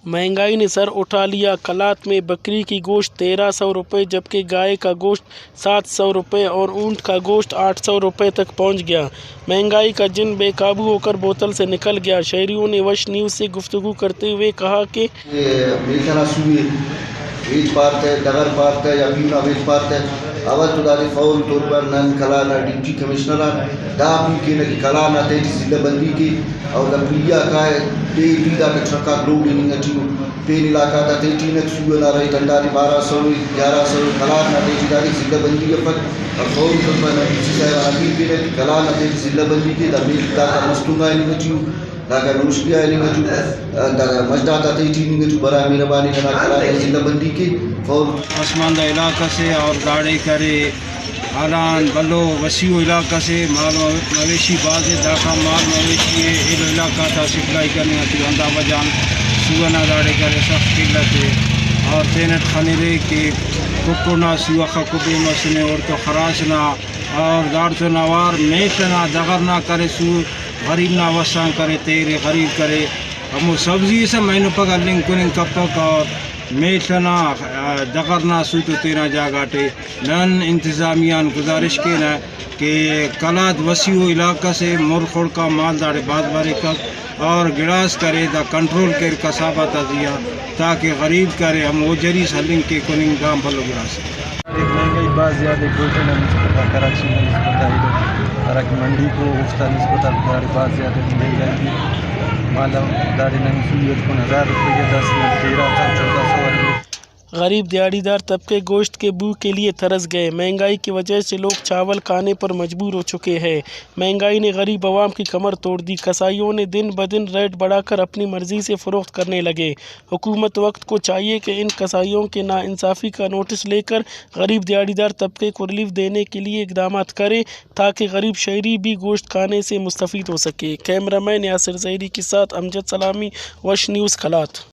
महंगाई ने सर उठा लिया। कलात में बकरी की गोश्त 1300 रुपये, जबकि गाय का गोश्त 700 रुपये और ऊँट का गोश्त 800 रुपये तक पहुंच गया। महंगाई का जिन बेकाबू होकर बोतल से निकल गया। शहरियों ने वश न्यूज़ से गुफ्तगू करते हुए कहा कि वेज पार्ट है, डगर पार्ट है या पीना वेज पार्ट है। अवल तो दादी फौल तौर पर नन कलाना डिप्टी कमिश्नर दा भी के न कलाना तेज जिला बंदी की और दबिया का पे लीदा का छक्का ग्लोब नहीं है टीम पे इलाका दा तेजी न सुए ना रही डंडारी 1200 1100 कलाना तेजी दादी जिला बंदी के पर और फौल तौर पर न किसी से अभी के न कलाना तेज जिला बंदी की दबिया दा का मस्तूंगा नहीं team daga nushia ni ngatu daga majdata teji ni ngatu bara मेहरबानी जना कला जिला बंदी की और पसमानदा इलाका से और गाड़े करे आलान बल्लो वसीउ इलाका से माल मवेशी बाज़ दाखा माल मवेशी इल इलाका था सिखलाई करने आती अंदा बजान सुगना गाड़े करे सख्त किल्लत है और तेनट खनीरे के कुकुना सुआ खकुबे मसने और तो खरासना और दार तो नवार मेटना दगरना करे सु गरीब ना वसा करे तेरे गरीब करे हम सब्जी से मैंने पका लिंक कुनिंग कपक और मेटना दगरना सु तो तेरा जागाटे नन इंतज़ामिया गुजारिश के ना कि कलात वसीउ इलाका से मुरखोड़ का माल दाड़े बाद बारे कब और गिलास करे दा कंट्रोल कर कसाबा तजिया ताकि गरीब करे हम ओजरी सलिंग के कुनिंग गांव भलो गिलास महंगाई बात ज़्यादा गोल्डन नस्बत कराची में नस्बत तरक मंडी को उफ्ता नस्बत दाड़ी बात ज़्यादा महंगाई मालूम दाड़ी नहीं सूरत को 1000 रुपये 10 1300 1400 गरीब दिहाड़ीदार तबके गोश्त के बू के लिए तरस गए। महंगाई की वजह से लोग चावल खाने पर मजबूर हो चुके हैं। महंगाई ने गरीब आवाम की कमर तोड़ दी। कसाईयों ने दिन ब दिन रेट बढ़ाकर अपनी मर्ज़ी से फ़रोख्त करने लगे। हुकूमत वक्त को चाहिए कि इन कसाईयों के नाइंसाफ़ी का नोटिस लेकर गरीब दिहाड़ीदार तबके को रिलीफ देने के लिए इक़दाम करे ताकि गरीब शहरी भी गोश्त खाने से मुस्तफ़ीद हो सके। कैमरामैन यासिर ज़हरी के साथ अमजद सलामी, वश न्यूज़ कलात।